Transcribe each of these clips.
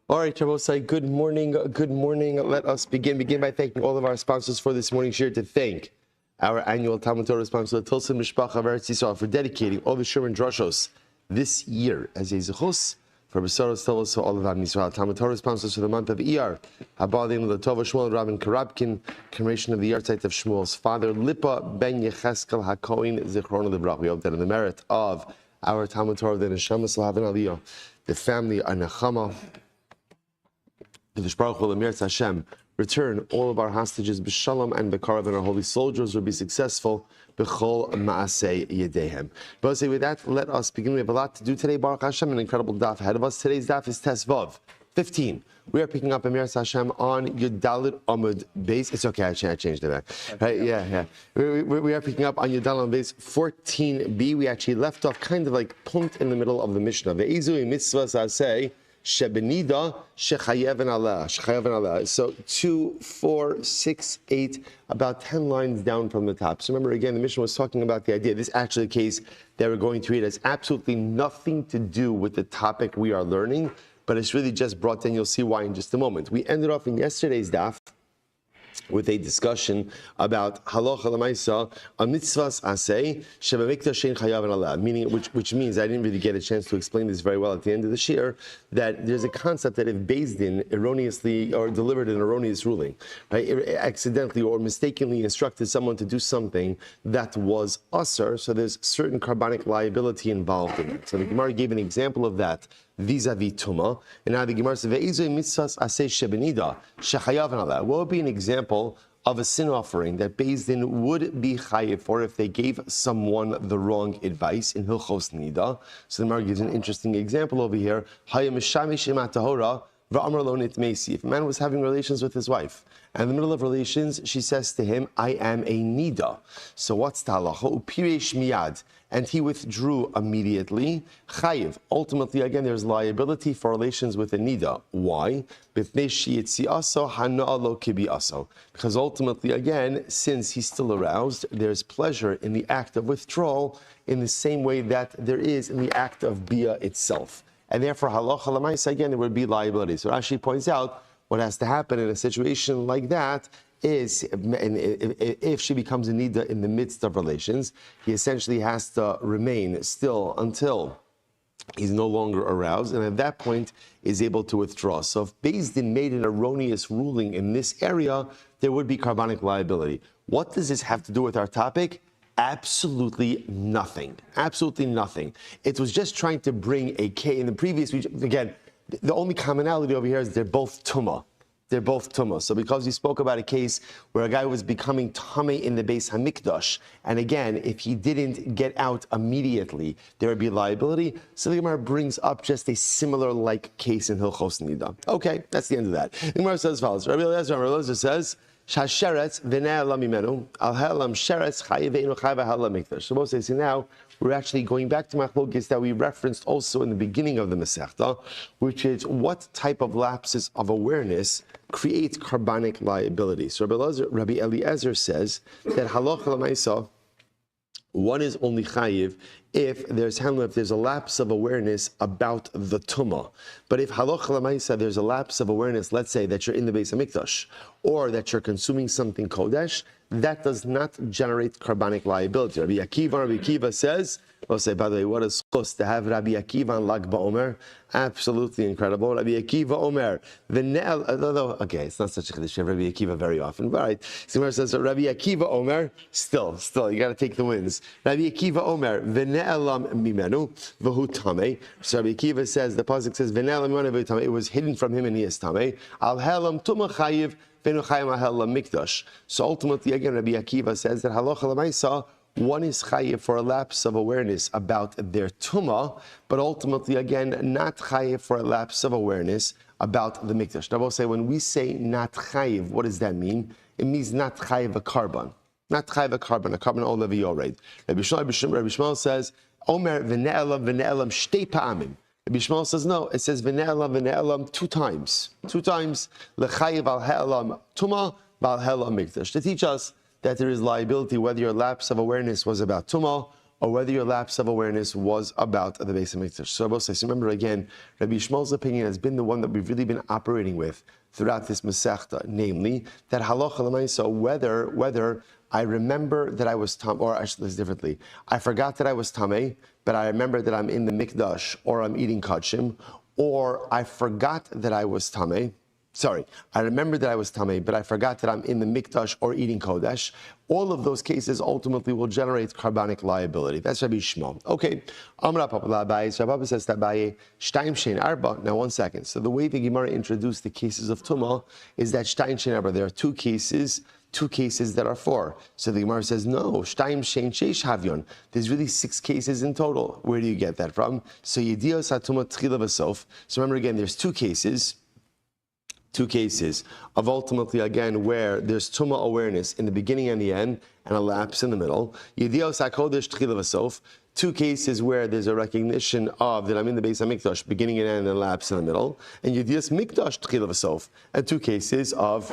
All right, Shavuos, good morning. Good morning. Let us begin by thanking all of our sponsors for this morning's shir. To thank our annual Talmud Torah sponsor, Tilson Mishpacha of Eretz Yisrael, for dedicating all the shir and drashos this year as a zechus for Besaros Telos for all of Am Yisrael. Talmud Torah sponsors for the month of Iyar, Habadim Latova Shmuel Rabin Karabkin, commemoration of the yahrzeit of Shmuel's father, Lipa Ben Yecheskel HaKohen Zichron Lebrach. We hope that in the merit of our Talmud Torah, the Neshama Slav and Aliyah, the family Anachama, the Baruch Hu L'Mirtz Hashem, return all of our hostages b'shalom and b'karav, and our holy soldiers will be successful b'chol ma'asei yedehem. But with that, let us begin. We have a lot to do today. Baruch Hashem, an incredible daf ahead of us. Today's daf is Tesvav 15. We are picking up Amiras Hashem on Yudalit Amud base. It's okay, I changed it back. Right? Yeah. We are picking up on Yudalit Amud base 14b. We actually left off kind of like punt in the middle of the Mishnah. Ve'izui mitzvah say Shebenida shechayeven aleh. So 2, 4, 6, 8, about 10 lines down from the top. So remember again, the Mishnah was talking about the idea. This is actually a case that we're going to read has absolutely nothing to do with the topic we are learning, but it's really just brought in. You'll see why in just a moment. We ended off in yesterday's daf with a discussion about halacha l'maisa on mitzvahs asay shebamikdash shein chayav aleh, meaning which means I didn't really get a chance to explain this very well at the end of the shir, that there's a concept that if Beis Din erroneously or delivered an erroneous ruling, right, accidentally or mistakenly instructed someone to do something that was asur, so there's certain carbonic liability involved in it. So the Gemara gave an example of that vis-a-vis Tuma, and now the Gemara says, "Ve'izoi mitzvahs asay shebenida shechayav aleh." What would be an example of a sin offering that Beis Din would be chayiv for if they gave someone the wrong advice in Hilchos Nida? So the Gemara gives an interesting example over here. If a man was having relations with his wife, and in the middle of relations, she says to him, "I am a nida." So what's the halacha? Upiresh miyad, and he withdrew immediately. Chayiv. Ultimately, again, there's liability for relations with a nida. Why? Because ultimately, again, since he's still aroused, there's pleasure in the act of withdrawal in the same way that there is in the act of bia itself. And therefore, halacha l'maisa, again, there would be liability. So Rashi points out what has to happen in a situation like that is, if she becomes a nida in the midst of relations, he essentially has to remain still until he's no longer aroused, and at that point is able to withdraw. So if Beis Din made an erroneous ruling in this area, there would be carbonic liability. What does this have to do with our topic? Absolutely nothing. Absolutely nothing. It was just trying to bring a case. In the previous, again, the only commonality over here is they're both tumah. They're both tumah. So because we spoke about a case where a guy was becoming tameh in the Beis Hamikdash, and again, if he didn't get out immediately, there would be liability. So the Gemara brings up just a similar like case in Hilchos Nida. Okay, that's the end of that. The Gemara says as follows. Rabbi Eliezer says, Shasheretz v'ne'elam mimenu al ha'elam sheretz chayiv ve'enu chayiv ha'elam mikdash. So Moshe says now we're actually going back to machlokes that we referenced also in the beginning of the Masechta, which is what type of lapses of awareness creates carbonic liability. So Rabbi Eliezer says that halacha l'maisa, one is only chayiv if there's a lapse of awareness about the tumah. But if halacha l'maisa, there's a lapse of awareness, let's say that you're in the Beis Hamikdash, or that you're consuming something kodesh, that does not generate carbonic liability. Rabbi Akiva says, I'll say, by the way, what is supposed to have Rabbi Akiva on Lag BaOmer? Absolutely incredible. Rabbi Akiva Omer. Okay, it's not such a chiddush. Rabbi Akiva very often. But right. Simar says, Rabbi Akiva Omer, still, you got to take the wins. Rabbi Akiva Omer, V'ne'elam mimenu, v'hu tameh. So Rabbi Akiva says, the pasuk says, V'ne'elam mimenu, v'hu tameh. It was hidden from him and he is tameh. Al helam tumah chayiv, v'nu chayiv al mikdash. So ultimately, again, Rabbi Akiva says that halacha l'maisa, one is chayiv for a lapse of awareness about their tumah, but ultimately, again, not chayiv for a lapse of awareness about the mikdash. Now, we'll say, when we say not chayiv, what does that mean? It means not chayiv a carbon. Not chayiv a carbon all levi yored. Rabbi Shmuel says, Omer v'ne'elam shtei pa'amim. Rabbi Shmuel says, no, it says v'ne'elam 2 times. 2 times, l'chayiv al ha'elam tumah, v'al ha'elam mikdash. To teach us that there is liability whether your lapse of awareness was about tumah or whether your lapse of awareness was about the Beis Hamikdash. So remember again, Rabbi Shmuel's opinion has been the one that we've really been operating with throughout this Masechta, namely that halacha l'maisa, whether I remember that I was tam, or actually this differently, I forgot that I was tamei, but I remember that I'm in the mikdash, or I'm eating kachim, or I forgot that I was tamei. Sorry, I remember that I was tamei, but I forgot that I'm in the mikdash or eating kodesh. All of those cases ultimately will generate carbonic liability. That's Rabbi Shmuel. Okay, Amar Papa Abaye. Rabbi says that Abaye Shtayim Shein Arba. Now 1 second. So the way the Gemara introduced the cases of Tumah is that Shtayim Shein Arba. There are two cases that are 4. So the Gemara says no. Shtayim Shein Sheish Havyon. There's really 6 cases in total. Where do you get that from? So Yedios HaTumah Tchila V'Sof. So remember again, there's two cases of ultimately, again, where there's Tumah awareness in the beginning and the end, and a lapse in the middle. Yedios HaKodesh Tchila V'Sof. 2 cases where there's a recognition of that I'm in the Beis Hamikdash, beginning and end, and a lapse in the middle. And Yedios Mikdash Tchila V'Sof. And 2 cases of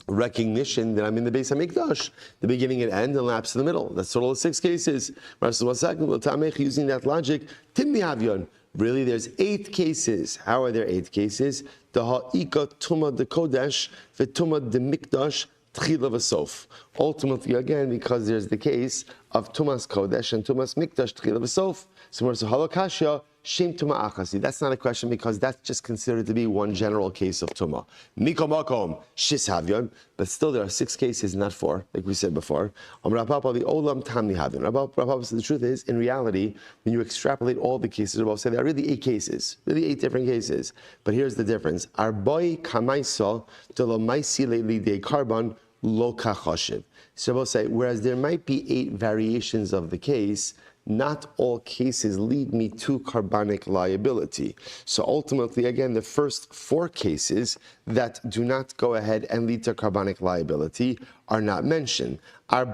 recognition that I'm in the Beis Hamikdash, the beginning and end, and lapse in the middle. That's total of 6 cases. 1 second, using that logic, Timni Havyon. Really, there's 8 cases. How are there 8 cases? The ha'ika tuma de kodesh, v'tuma de mikdash, tchila v'sof. Ultimately, again, because there's the case of tumas kodesh and tumas mikdash, tchila v'sof. So we're halakashya, shem tuma achasi. That's not a question because that's just considered to be one general case of tuma. Mikom makom shis havyon. But still, there are 6 cases, not 4, like we said before. Rabbi Papa, the olam tamni havyon. Rabbi Papa said the truth is, in reality, when you extrapolate all the cases, Rabbi said there are really 8 cases, really 8 different cases. But here's the difference. Arboi kamaisa delo maisi leili de carbon lo kachoshiv. So Rabbi say, whereas there might be 8 variations of the case, not all cases lead me to carbonic liability. So ultimately, again, the first 4 cases that do not go ahead and lead to carbonic liability are not mentioned. The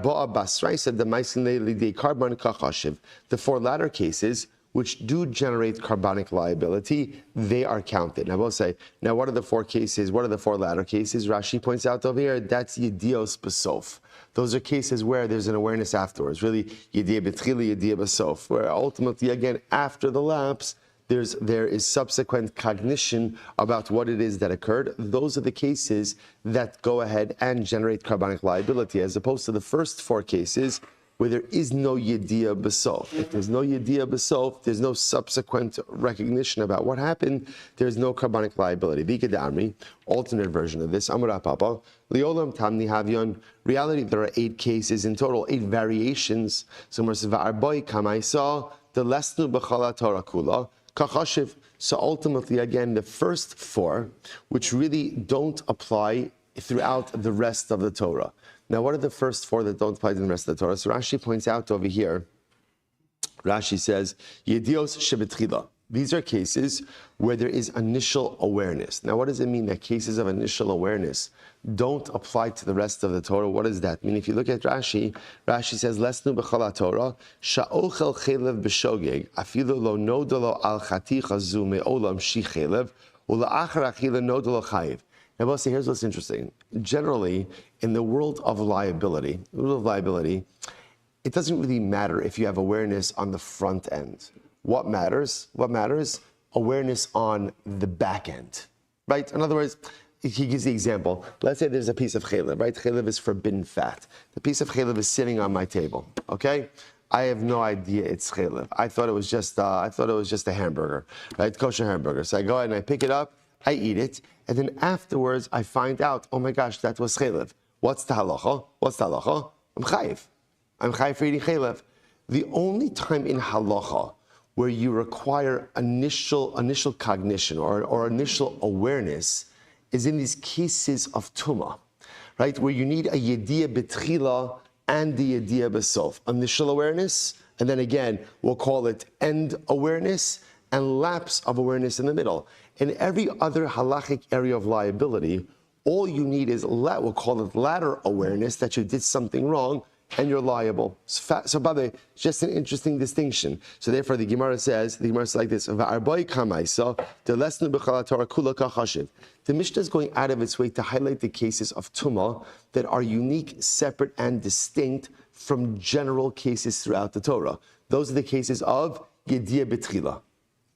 4 latter cases, which do generate carbonic liability, they are counted. Now, we'll say, now what are the 4 cases? What are the 4 latter cases? Rashi points out over here, that's Yedios B'Sof. Those are cases where there's an awareness afterwards, really Yediyah B'Tchila, Yediyah B'Sof, where ultimately, again, after the lapse, there is subsequent cognition about what it is that occurred. Those are the cases that go ahead and generate carbonic liability, as opposed to the first 4 cases, where there is no Yediyah B'Sof. If there's no Yediyah B'Sof, there's no subsequent recognition about what happened, there's no carbonic liability. Vika Damri, alternate version of this, Amar Papa, Liolam Tamni Havyon. Reality, there are 8 cases in total, 8 variations. So Va'arboi Kamaisa, the Lesnu B'Chala Torah Kula, Kachashiv. So ultimately, again, the first 4, which really don't apply throughout the rest of the Torah. Now, what are the first 4 that don't apply to the rest of the Torah? So Rashi points out over here, Rashi says, Yedios Shebetchila. These are cases where there is initial awareness. Now, what does it mean that cases of initial awareness don't apply to the rest of the Torah? What does that mean? If you look at Rashi, Rashi says, Lesnu b'chala Torah, sha'ochel chelev b'shogeg, afilu lo nodolo al chaticha zu me'olam shi chelev, ula'achar achila nodolo chayiv. Now, we'll see, here's what's interesting. Generally, in the world of liability, it doesn't really matter if you have awareness on the front end. What matters? Awareness on the back end, right? In other words, he gives the example. Let's say there's a piece of chalev, right? Chalev is forbidden fat. The piece of chalev is sitting on my table, okay? I have no idea it's chalev. I thought it was just a hamburger, right? Kosher hamburger. So I go ahead and I pick it up, I eat it, and then afterwards I find out, oh my gosh, that was chalev. What's the halacha? I'm chayiv. I'm chayiv for eating chalev. The only time in halacha where you require initial cognition or initial awareness is in these cases of tumah, right? Where you need a yediyah b'tchila and the yediyah b'sof. Initial awareness, and then again, we'll call it end awareness and lapse of awareness in the middle. In every other halachic area of liability, all you need is, we'll call it latter awareness that you did something wrong, and you're liable. So by the way, it's just an interesting distinction. So therefore, the Gemara says like this: the Mishnah is going out of its way to highlight the cases of tumah that are unique, separate, and distinct from general cases throughout the Torah. Those are the cases of Yediyah B'tchila.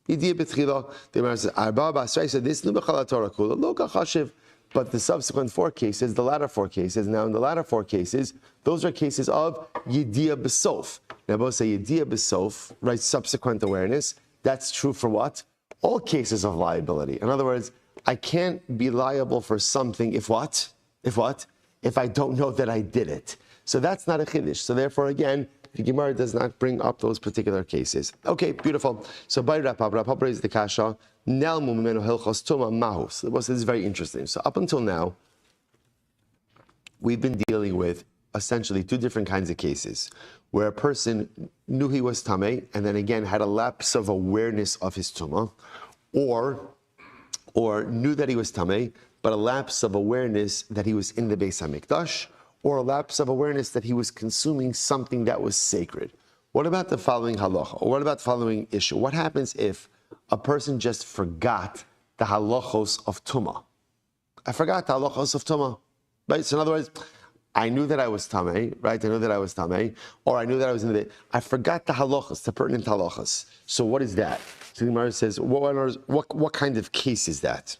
Yediyah B'tchila, the Gemara says, Arba B'asrei, so this B'chala Torah Kula, Lo Kachashiv. But the subsequent four cases, the latter four cases, now in the latter four cases, those are cases of Yediyah B'sof. Now both say Yediyah B'sof, right, subsequent awareness. That's true for what? All cases of liability. In other words, I can't be liable for something if what? If I don't know that I did it. So that's not a chiddush. So therefore, again, the Gemara does not bring up those particular cases. Okay, beautiful. So by Rav Papa is the kasha. Nelmu mimenu hilchos tuma mahu. So this is very interesting. So up until now, we've been dealing with essentially two different kinds of cases, where a person knew he was tamei and then again had a lapse of awareness of his tuma, or knew that he was tamei, but a lapse of awareness that he was in the Beis HaMikdash, or a lapse of awareness that he was consuming something that was sacred. What about the following halacha? Or what about the following issue? What happens if a person just forgot the halachos of tumah? I forgot the halachos of tumah, right? So in other words, I knew that I was tamei, right? I knew that I was tamei, or I knew that I was in the. I forgot the halachos, the pertinent halachos. So what is that? So the Gemara says, what kind of case is that?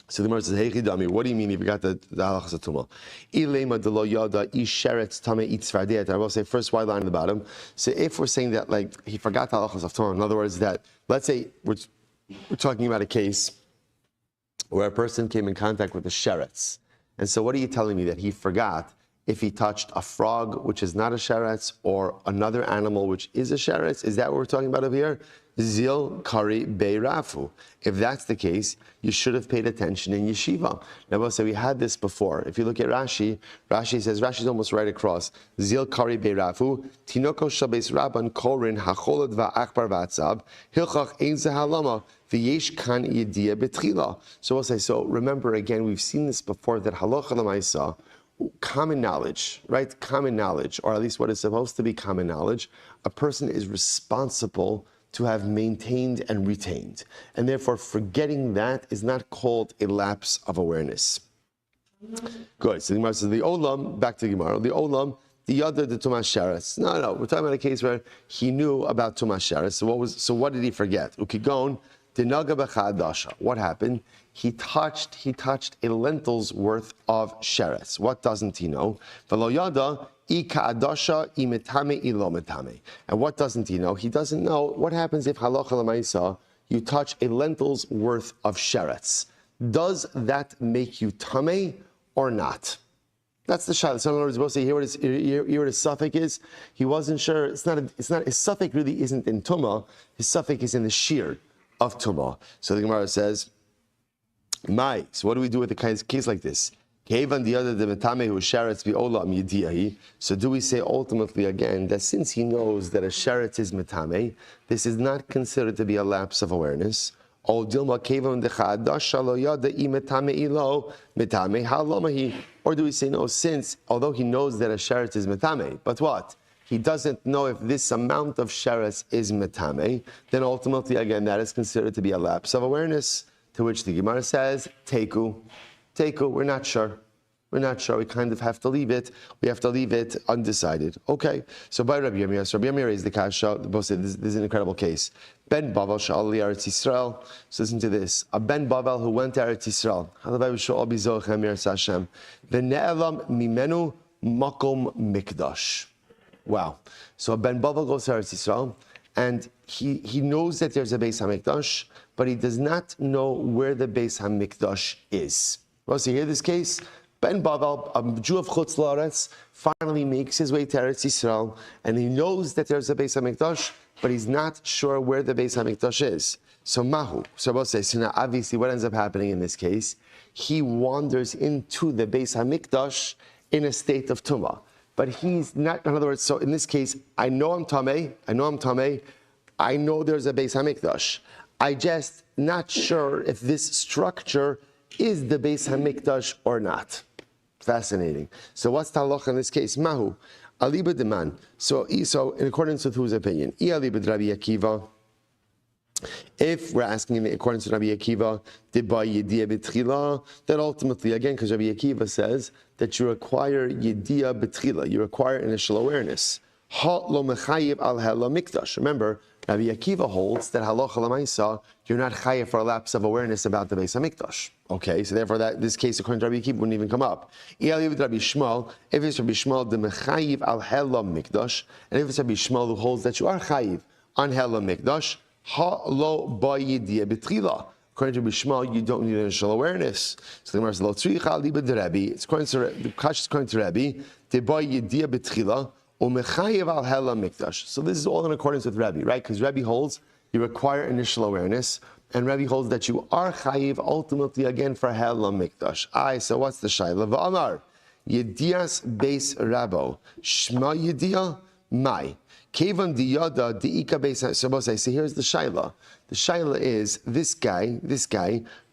So the Gemara says, "Hey Chidami, what do you mean you forgot the halachas of tumah? Ilema de lo yada isheretz tamei itzvardet." I will say first white line at the bottom. So if we're saying that like he forgot the halachas of tumah, in other words, that let's say we're talking about a case where a person came in contact with the sheretz, and so what are you telling me that he forgot if he touched a frog which is not a sheretz or another animal which is a sheretz? Is that what we're talking about over here? Zil kari beirafu. If that's the case, you should have paid attention in yeshiva. Now, we'll say we had this before. If you look at Rashi says, Rashi's almost right across. Zil kari beirafu, tinoko shabes rabban korin hacholad va'achbar va'atzab, hilchach ein zehalama, v'yesh kan yediyah betchila. So we'll say, so remember again, we've seen this before, that halacha l'maisa, common knowledge, right? Common knowledge, or at least what is supposed to be common knowledge, a person is responsible to have maintained and retained. And therefore, forgetting that is not called a lapse of awareness. Good. So the Gemara says, the Olam, back to the Gemara, the Olam, the other, the Tumas Sheretz. No, we're talking about a case where he knew about Tumas Sheretz. So what did he forget? Ukigon, Dinaga B'chadasha. What happened? He touched a lentil's worth of sheretz. What doesn't he know? V'lo yada ika'adasha imetame ilo metame. And what doesn't he know? He doesn't know what happens if halacha l'maisa you touch a lentil's worth of sheretz. Does that make you tamei or not? That's the shayla. So in other words, we'll say here what his suffix is. He wasn't sure. It's not. His suffix really isn't in tumah. His suffix is in the shear of tumah. So the Gemara says, "My." So what do we do with a case like this? Kevan the other the metame who sheretz be olam yediyahi. So do we say ultimately again that since he knows that a sheretz is metame, this is not considered to be a lapse of awareness? Or do we say no? Since although he knows that a sheretz is metame, but what? He doesn't know if this amount of sheretz is metame, then ultimately, again, that is considered to be a lapse of awareness, to which the Gemara says, Teku, we're not sure. We kind of have to leave it. We have to leave it undecided. Okay, so by Rabbi Yomi, Rabbi Yomi raised the kasha. Both said this is an incredible case. Ben Bavel sha'al li Eretz Yisrael. So listen to this. A Ben Bavel who went to Eretz Yisrael. Halabai sha'al bizochem Eretz Hashem. V'ne'elam mimenu makom mikdash. Wow. So Ben Bavel goes to Eretz Yisrael, and he knows that there's a Beis HaMikdash, but he does not know where the Beis HaMikdash is. Well, so you hear this case? Ben Bavel, a Jew of Chutz La'aretz, finally makes his way to Eretz Yisrael, and he knows that there's a Beis HaMikdash, but he's not sure where the Beis HaMikdash is. So Mahu. So we'll say, so now obviously what ends up happening in this case? He wanders into the Beis HaMikdash in a state of Tumah. But he's not, in other words, so in this case, I know I'm Tamei, I know there's a Beis HaMikdash. I just not sure if this structure is the Beis HaMikdash or not. Fascinating. So what's the halacha in this case? Mahu. Aliba deman. So in accordance with whose opinion? Aliba Rabbi Akiva. If we're asking in accordance to Rabbi Akiva, that ultimately, again, because Rabbi Akiva says that you require yediyah betchila, you require initial awareness. Remember, Rabbi Akiva holds that halacha l'maisa, you're not chayiv for a lapse of awareness about the Beis Hamikdash. Okay, so therefore this case according to Rabbi Akiva wouldn't even come up. Rabbi Shmuel, if it's Rabbi Shmuel, the mechayiv al hela mikdash, and if it's Rabbi Shmuel who holds that you are chayiv on hela mikdash, ha lo ba yediyah betchila. According to Rabbi Shmuel, you don't need initial awareness. So the Gemara says, lo tzricha liba de Rabbi. It's according to the Kash is according to Rabbi, de ba yediyah betchila. So this is all in accordance with Rabbi, right? Because Rabbi holds you require initial awareness, and Rabbi holds that you are chayiv ultimately again for hela mikdash. So what's the shayla? V'amar yediyas beis rabo shma yediyah mai kevan diyada diika beis. So here's the shayla. The shayla is this guy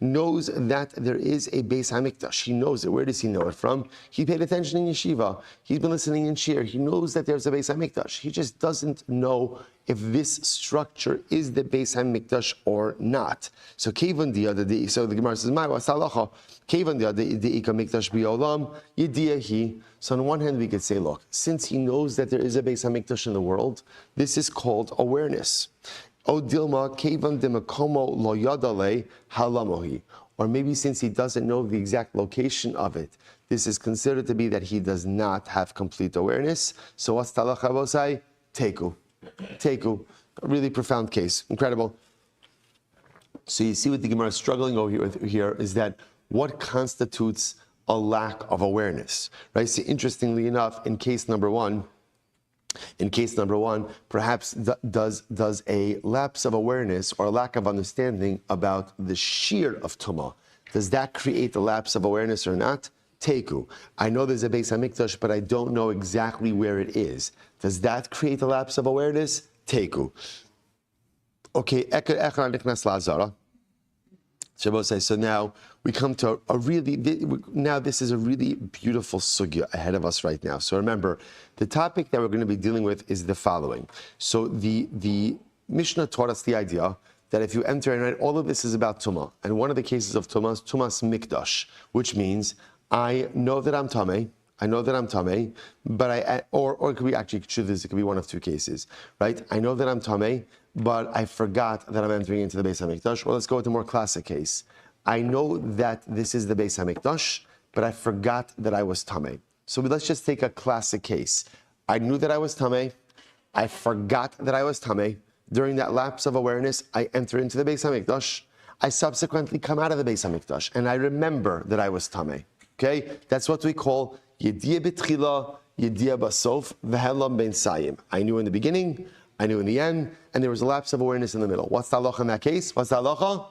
knows that there is a Beis Hamikdash. He knows it. Where does he know it from? He paid attention in yeshiva. He's been listening in shir. He knows that there's a Beis Hamikdash. He just doesn't know if this structure is the Beis Hamikdash or not. So kevan diyada. So the Gemara says, "My what's halacha? Kevan diyada diika mikdash biolam yediyahi." So on one hand, we could say, look, since he knows that there is a Beis Hamikdash in the world, this is called awareness. O Dilma kevan demakomo lo yadale halamohi. Or maybe since he doesn't know the exact location of it, this is considered to be that he does not have complete awareness. So what's talacha bosai? Teku. A really profound case. Incredible. So you see what the Gemara is struggling over here is that what constitutes a lack of awareness, right? So interestingly enough, in case number one, perhaps does a lapse of awareness or a lack of understanding about the shear of Tumah, does that create a lapse of awareness or not? Teku. I know there's a Beis Hamikdash, but I don't know exactly where it is. Does that create a lapse of awareness? Teku. Okay, Shabbos says, so now we come to this is a really beautiful sugya ahead of us right now. So remember, the topic that we're going to be dealing with is the following. So the Mishnah taught us the idea that if you enter and all of this is about Tumah, and one of the cases of Tumah is Tumas Mikdash, which means I know that I'm Tameh, but or it could be actually true. It could be one of two cases, right? I know that I'm Tameh, but I forgot that I'm entering into the Beis Hamikdash. Well, let's go with a more classic case. I know that this is the Beis Hamikdash, but I forgot that I was Tameh. So let's just take a classic case. I knew that I was Tameh. I forgot that I was Tameh. During that lapse of awareness, I enter into the Beis Hamikdash. I subsequently come out of the Beis Hamikdash, and I remember that I was Tameh. Okay? That's what we call Yediyah B'tchila, Yediyah Basof, V'helam Ben Sayim. I knew in the beginning, I knew in the end, and there was a lapse of awareness in the middle. What's the halacha in that case? What's the halacha?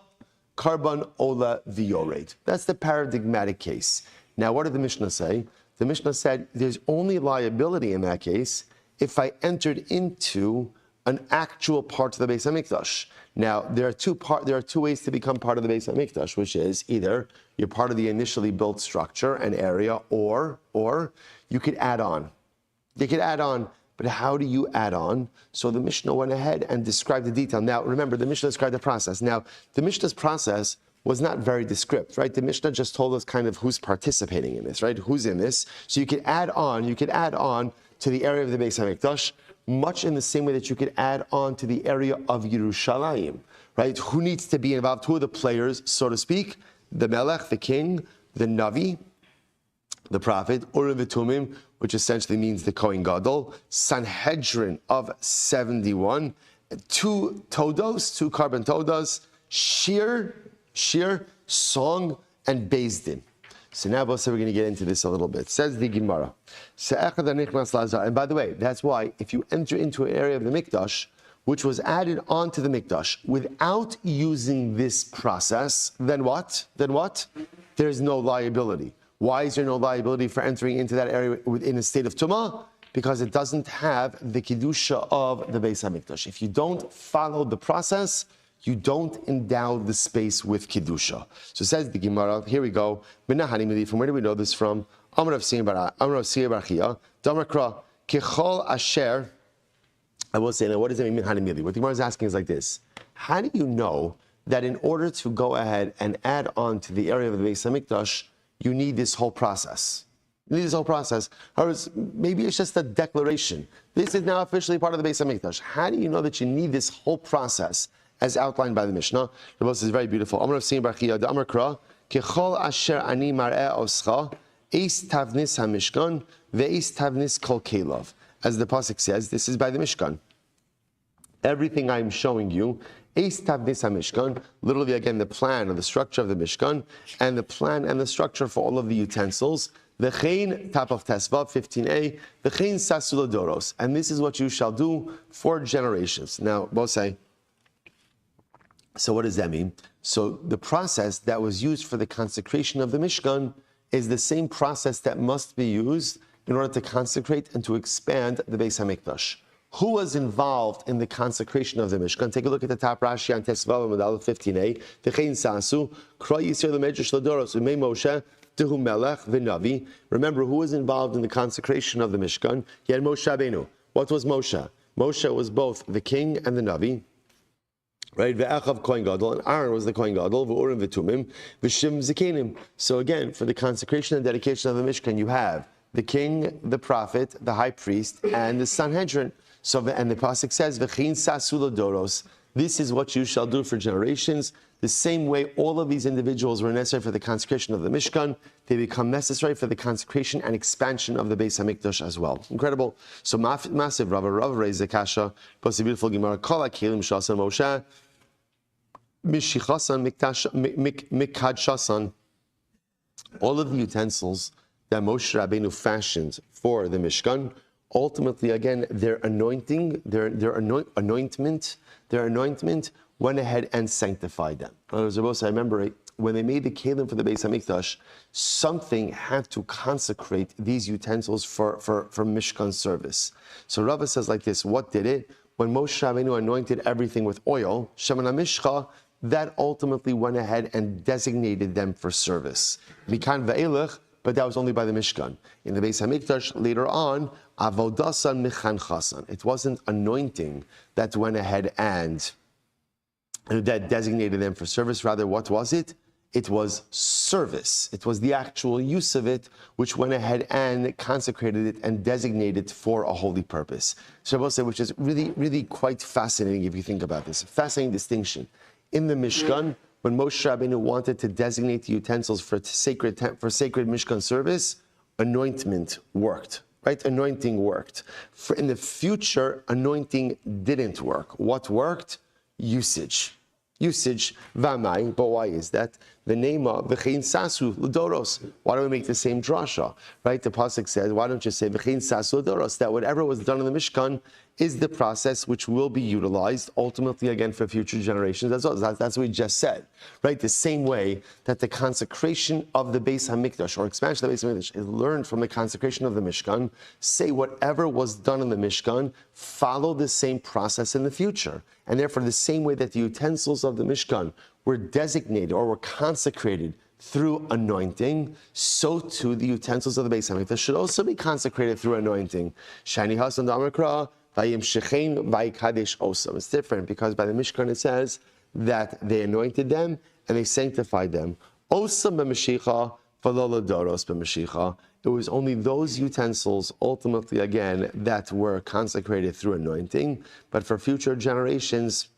Karban Ola V'yored. That's the paradigmatic case. Now, what did the Mishnah say? The Mishnah said there's only liability in that case if I entered into an actual part of the Beis Hamikdash. Now, there are two ways to become part of the Beis Hamikdash, which is either you're part of the initially built structure and area, or you could add on. You could add on, but how do you add on? So the Mishnah went ahead and described the detail. Now, remember, the Mishnah described the process. Now, the Mishnah's process was not very descriptive, right? The Mishnah just told us kind of who's participating in this, right? Who's in this? So you could add on to the area of the Beis Hamikdash, much in the same way that you could add on to the area of Yerushalayim, right? Who needs to be involved? Who are the players, so to speak? The Melech, the king, the Navi, the prophet, Urim v'Tumim, which essentially means the Kohen Gadol, Sanhedrin of 71, two carbon todos, shir, song, and Beis Din. So now we're going to get into this a little bit. Says the Gemara. And by the way, that's why if you enter into an area of the Mikdash, which was added onto the Mikdash, without using this process, then what? There's no liability. Why is there no liability for entering into that area in a state of Tumah? Because it doesn't have the Kedusha of the Beis HaMikdash. If you don't follow the process, you don't endow the space with Kedusha. So says the Gemara, here we go. From where do we know this from? Amar of Siyar Barchia, Damakra, Kechol asher. I will say now, what does it mean, Hanimili? What the Gemara is asking is like this. How do you know that in order to go ahead and add on to the area of the Beis HaMikdash, you need this whole process? You need this whole process. Maybe it's just a declaration. This is now officially part of the Beis HaMikdash. How do you know that you need this whole process as outlined by the Mishnah? The Moshe is very beautiful. Amar of Sim Barchia, the Amar Kra, Kechol asher ani mar'eh oscha, eis tavnis hamishkan, ve'eis tavnis kol kelov. As the pasuk says, this is by the Mishkan. Everything I'm showing you, eis tavnis hamishkan, literally again the plan or the structure of the Mishkan, and the plan and the structure for all of the utensils. V'chein, top of Tesvav, 15a, v'chein sasula doros, and this is what you shall do for generations. Now, both say, so what does that mean? So the process that was used for the consecration of the Mishkan is the same process that must be used in order to consecrate and to expand the Beis HaMikdash. Who was involved in the consecration of the Mishkan? Take a look at the top Rashi on Tesvav and Medal 15a. V'chein sasu, kra yisir l'medrash l'doros, u'mei Moshe, tehu melech v'navi. Remember, who was involved in the consecration of the Mishkan? He had Moshe Rabbeinu. What was Moshe? Moshe was both the king and the Navi. Right, ve'achav kohen gadol, and Aaron was the kohen gadol, ve'urim v'tumim, v'shim zikenim. So again, for the consecration and dedication of the Mishkan, you have the king, the prophet, the high priest, and the Sanhedrin. So, and the pasuk says, "V'chein sasula doros." This is what you shall do for generations. The same way all of these individuals were necessary for the consecration of the Mishkan, they become necessary for the consecration and expansion of the Beis HaMikdash as well. Incredible. So massive. Rav raised the kasha. Post a beautiful Gemara. Kol hakelim shasan Moshe mishichasan mikhadshasan. All of the utensils that Moshe Rabbeinu fashioned for the Mishkan, ultimately, again, their anointment went ahead and sanctified them. I remember when they made the kelim for the Beis HaMikdash, something had to consecrate these utensils for Mishkan service. So Rava says like this, what did it? When Moshe Rabbeinu anointed everything with oil, Shemana Mishcha, that ultimately went ahead and designated them for service. Mikan ve'elech, but that was only by the Mishkan. In the Beis HaMikdash, later on, avodasan mechanchasan. It wasn't anointing that went ahead and that designated them for service. Rather, what was it? It was service. It was the actual use of it, which went ahead and consecrated it and designated it for a holy purpose. Shabbos, which is really, really quite fascinating if you think about this. Fascinating distinction. In the Mishkan, when Moshe Rabbeinu wanted to designate the utensils for sacred Mishkan service, anointment worked, right? Anointing worked. In the future, anointing didn't work. What worked? Usage, vamai, but why is that? The name of v'chein sasu l'doros. Why don't we make the same drasha? Right? The pasuk says, why don't you say v'chein sasu l'doros? That whatever was done in the Mishkan is the process which will be utilized ultimately again for future generations. That's what we just said, right? The same way that the consecration of the Beis HaMikdash or expansion of the Beis HaMikdash is learned from the consecration of the Mishkan. Say whatever was done in the Mishkan, follow the same process in the future. And therefore, the same way that the utensils of the Mishkan were designated or were consecrated through anointing, so too the utensils of the Beis HaMikdash should also be consecrated through anointing. Shani Hasan Damakra, Vayim Shechein, Vayikadesh Osam. It's different because by the Mishkan it says that they anointed them and they sanctified them. Osam b'Mashiach, v'lo l'doros b'Mashiach. It was only those utensils, ultimately again, that were consecrated through anointing, but for future generations,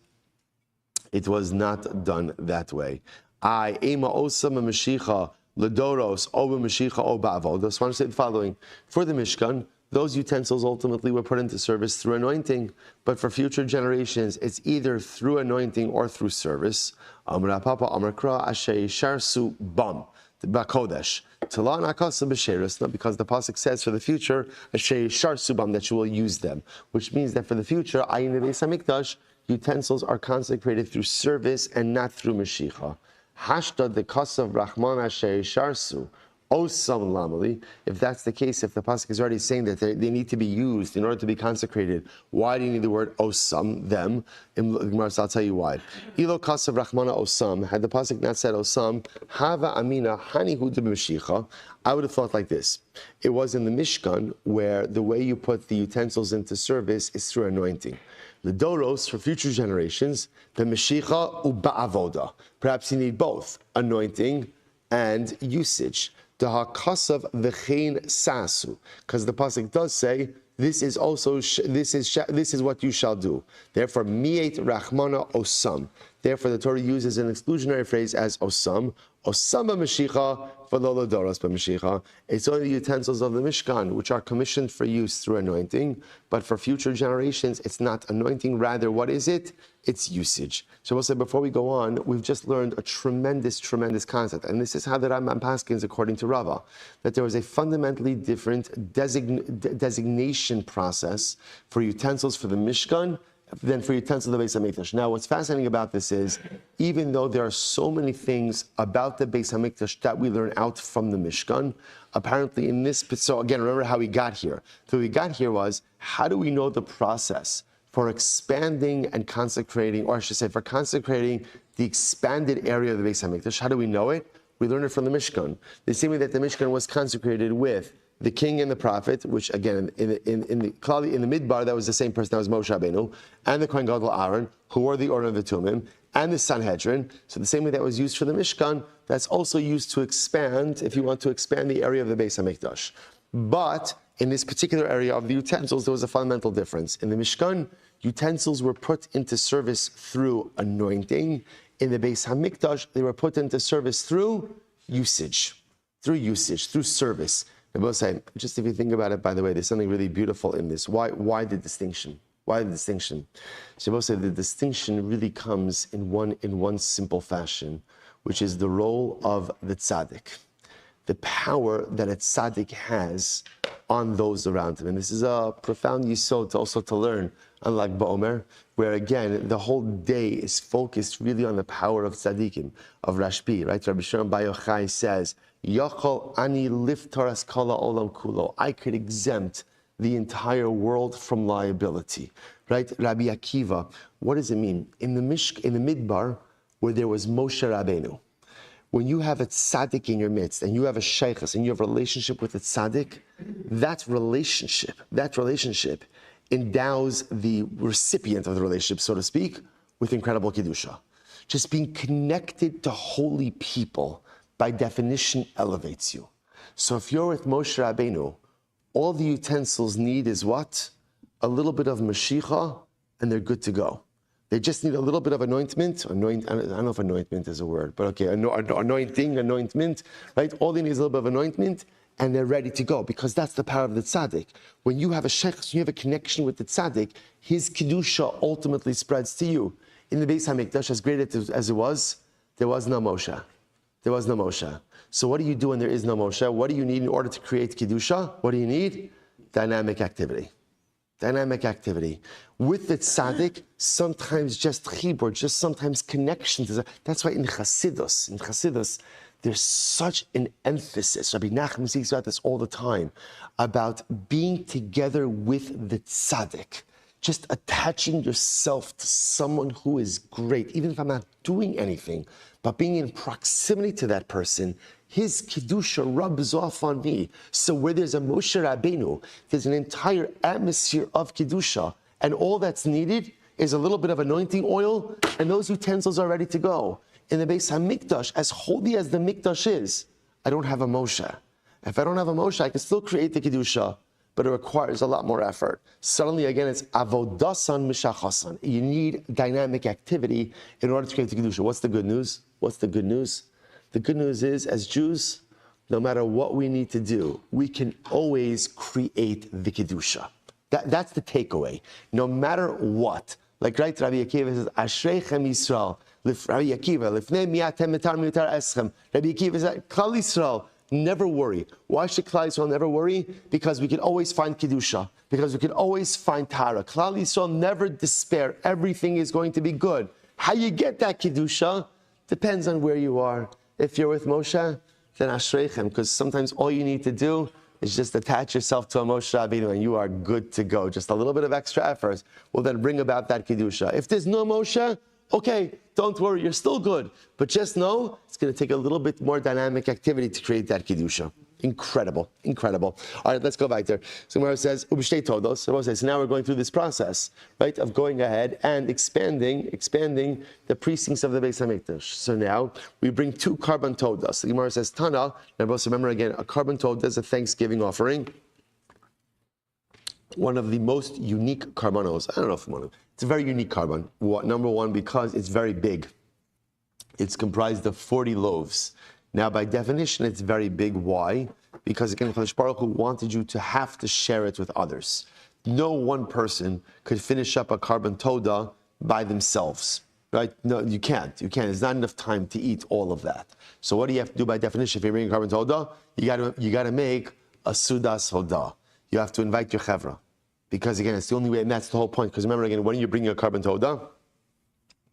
it was not done that way. I ema osam b'Mashiach, l'doros, o b'Mashiach, o ba'avod. I just want to say the following. For the Mishkan, those utensils ultimately were put into service through anointing, but for future generations, it's either through anointing or through service. Amar Papa Amar Kra Asher Sharsu Bam Bakodesh. Because the pasuk says for the future, Asher Sharsu Bam, that you will use them, which means that for the future, Ayin Beis HaMikdash, utensils are consecrated through service and not through Mashiach. Hashtad the Kasav Rahman Asher Sharsu. Osam lamali. If that's the case, if the pasuk is already saying that they need to be used in order to be consecrated, why do you need the word osam, them? I'll tell you why. Ilo kasav rachmana osam. Had the pasuk not said osam, hava amina hani hu b'mashicha. I would have thought like this. It was in the Mishkan where the way you put the utensils into service is through anointing. The doros, for future generations, the meshicha uba'avoda. Perhaps you need both, anointing and usage. The hakasav v'chein sasu, because the pasuk does say this is what you shall do. Therefore, miet rachmana osam. Therefore, the Torah uses an exclusionary phrase as osam. Osama Mashicha, v'lo doros b'Mashicha. It's only the utensils of the Mishkan, which are commissioned for use through anointing, but for future generations, it's not anointing. Rather, what is it? It's usage. So we'll say, before we go on, we've just learned a tremendous concept, and this is how the Rambam paskins according to Rava, that there was a fundamentally different designation process for utensils for the Mishkan than for utensils of the Beis HaMikdash. Now, what's fascinating about this is, even though there are so many things about the Beis HaMikdash that we learn out from the Mishkan, apparently in this, so again, remember how we got here. So we got here was, how do we know the process for expanding and consecrating, or I should say, for consecrating the expanded area of the Beis HaMikdash? How do we know it? We learn it from the Mishkan. The same way that the Mishkan was consecrated with the king and the prophet, which again, in the Midbar, that was the same person, that was Moshe Rabbeinu, and the Kohen Gadol Aaron, who wore the Urim and Tumim, and the Sanhedrin. So the same way that was used for the Mishkan, that's also used to expand, if you want to expand the area of the Beis HaMikdash. But in this particular area of the utensils, there was a fundamental difference. In the Mishkan, utensils were put into service through anointing. In the Beis HaMikdash, they were put into service through usage, through service. I will say, just if you think about it, by the way, there's something really beautiful in this. Why the distinction? Why the distinction? Shabbos said the distinction really comes in one simple fashion, which is the role of the tzaddik, the power that a tzaddik has on those around him. And this is a profound yisod also to learn, unlike Ba'omer, where again, the whole day is focused really on the power of tzaddikim, of Rashbi, right? Rabbi Shimon Bar Yochai says, Yachol ani liftaras kala olam kulo. I could exempt the entire world from liability, right? Rabbi Akiva, what does it mean? In the Midbar, where there was Moshe Rabbeinu, when you have a tzaddik in your midst, and you have a sheikhus, and you have a relationship with a tzaddik, that relationship endows the recipient of the relationship, so to speak, with incredible kedusha. Just being connected to holy people, by definition, elevates you. So if you're with Moshe Rabbeinu, all the utensils need is what? A little bit of Mashiach, and they're good to go. They just need a little bit of anointment. I don't know if anointment is a word, but okay, anointment, right? All they need is a little bit of anointment, and they're ready to go, because that's the power of the tzaddik. When you have a sheikh, you have a connection with the tzaddik, his kedusha ultimately spreads to you. In the Beis HaMikdash, as great as it was, there was no Moshe. There was no Moshe. So what do you do when there is no Moshe? What do you need in order to create Kedusha? What do you need? Dynamic activity. Dynamic activity. With the tzaddik, sometimes just chibur, just sometimes connection to that. That's why in Chassidus, there's such an emphasis. Rabbi Nachman speaks about this all the time, about being together with the tzaddik. Just attaching yourself to someone who is great, even if I'm not doing anything, but being in proximity to that person, his kedusha rubs off on me. So where there's a Moshe Rabbeinu, there's an entire atmosphere of kedusha, and all that's needed is a little bit of anointing oil, and those utensils are ready to go. In the Beis HaMikdash, as holy as the Mikdash is, I don't have a Moshe. If I don't have a Moshe, I can still create the kedusha, but it requires a lot more effort. Suddenly, again, it's avodasan mishachasan. You need dynamic activity in order to create the kedusha. What's the good news? What's the good news? The good news is, as Jews, no matter what we need to do, we can always create the kedusha. That's the takeaway. No matter what. Like, right, Rabbi Akiva says, Ashreichem Yisrael. Rabbi Akiva, Lifnei miatem mitar mitar eschem. Rabbi Akiva says, Klal Yisrael. Never worry. Why should Klal Yisrael never worry? Because we can always find Kedusha. Because we can always find Tara. Klal Yisrael never despair. Everything is going to be good. How you get that Kedusha depends on where you are. If you're with Moshe, then ashreichem, because sometimes all you need to do is just attach yourself to a Moshe Rabbeinu and you are good to go. Just a little bit of extra effort will then bring about that Kedusha. If there's no Moshe, okay, don't worry, you're still good. But just know, it's going to take a little bit more dynamic activity to create that Kedusha. Incredible, incredible. All right, let's go back there. So Gemara says, Ubishtei todos. So now we're going through this process, right, of going ahead and expanding the precincts of the Beis Hamikdash. So now we bring 2 carbon todas. So Gemara says, Tana. Now, remember again, a carbon toda is a Thanksgiving offering. One of the most unique carbonos. I don't know if one of them. It's a very unique carbon. Number one, because it's very big. It's comprised of 40 loaves. Now, by definition, it's very big. Why? Because again, Kadosh Baruch Hu wanted you to have to share it with others. No one person could finish up a carbon toda by themselves, right? No, you can't. You can't. There's not enough time to eat all of that. So, what do you have to do by definition? If you're bringing a carbon toda, you got to make a sudas hoda. You have to invite your chevra, because again, it's the only way, and that's the whole point. Because remember again, when you're bringing a carbon toda,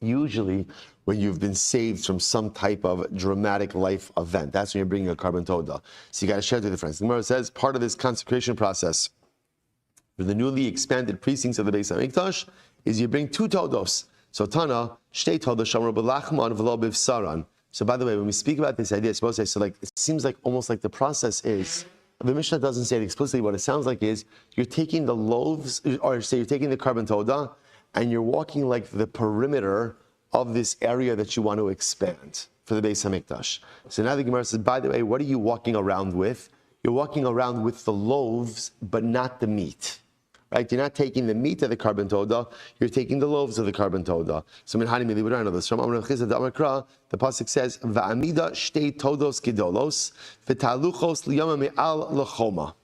usually when you've been saved from some type of dramatic life event, that's when you're bringing a carbon toda. So you got to share it with your friends. The Gemara says part of this consecration process for the newly expanded precincts of the Beis Hamikdash is you bring 2 todos. So Tana, shtei todos shamru b'lachman v'lo b'vsaran. So by the way, when we speak about this idea, suppose I say, so like it seems like almost like the process is, the Mishnah doesn't say it explicitly. What it sounds like is you're taking the loaves, or say you're taking the carbon toda, and you're walking like the perimeter of this area that you want to expand for the Beis Hamikdash. So now the Gemara says, by the way, what are you walking around with? You're walking around with the loaves, but not the meat. Right? You're not taking the meat of the carbon toda, you're taking the loaves of the carbon toda. So we don't know this. From Amr Chizad Amr, the pasuk says, Va'amida shtei todos kidolos, v'taluchos liyama me'al lechoma.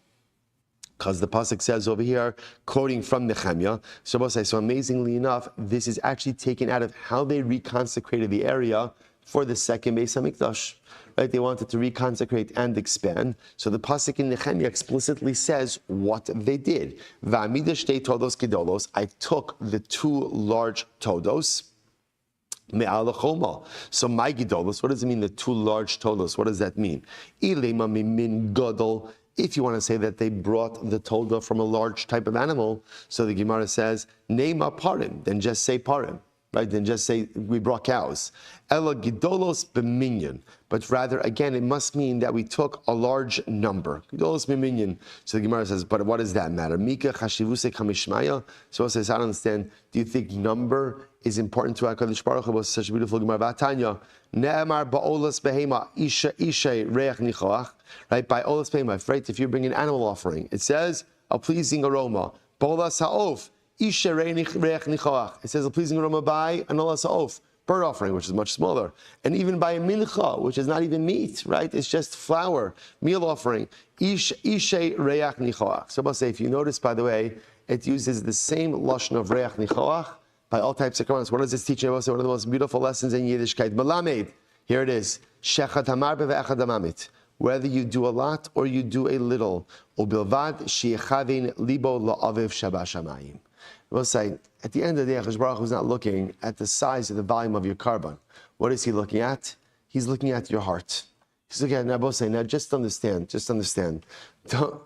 Because the pasuk says over here, quoting from Nehemiah, so amazingly enough, this is actually taken out of how they reconsecrated the area for the second Beis Hamikdash. Right? They wanted to reconsecrate and expand. So the pasuk in Nehemiah explicitly says what they did. Va'amida shtei todos kidolos. I took the 2 large todos. Me'al lechoma. So my gidolos, what does it mean, the 2 large todos? What does that mean? Ilema mimin gadol. If you want to say that they brought the toda from a large type of animal, so the Gemara says, Neima parim, then just say parim, right? Then just say we brought cows. Ela gidolos b'minyan. But rather, again, it must mean that we took a large number. Gidolos b'minyan. So the Gemara says, but what does that matter? Mika chashivuse kamishmaya. So it says, I don't understand. Do you think number is important to HaKadosh Baruch Hu? Was such a beautiful Gemara. Vatanya. Ne'emar ba'olas behema isha reach nichoach. Right, by olas behema, right? If you bring an animal offering, it says a pleasing aroma. Ba'olas ha'of isha reach nichoach. It says a pleasing aroma by an olas ha'of, bird offering, which is much smaller, and even by a mincha, which is not even meat, right? It's just flour, meal offering. Isha reach nichoach. So I'll say, if you notice, by the way, it uses the same lashon of reach nichoach by all types of commands. What does this teach us? One of the most beautiful lessons in Yiddishkeit. Malamed. Here it is. Shechat hamar ve'echad hamamit. Whether you do a lot or you do a little. Ubilvad sheyechavin libo la'aviv shabashamayim. We'll say, at the end of the day, HaKadosh Baruch Hu is not looking at the size of the volume of your carbon. What is he looking at? He's looking at your heart. He's looking at, now both say, now just understand. Don't,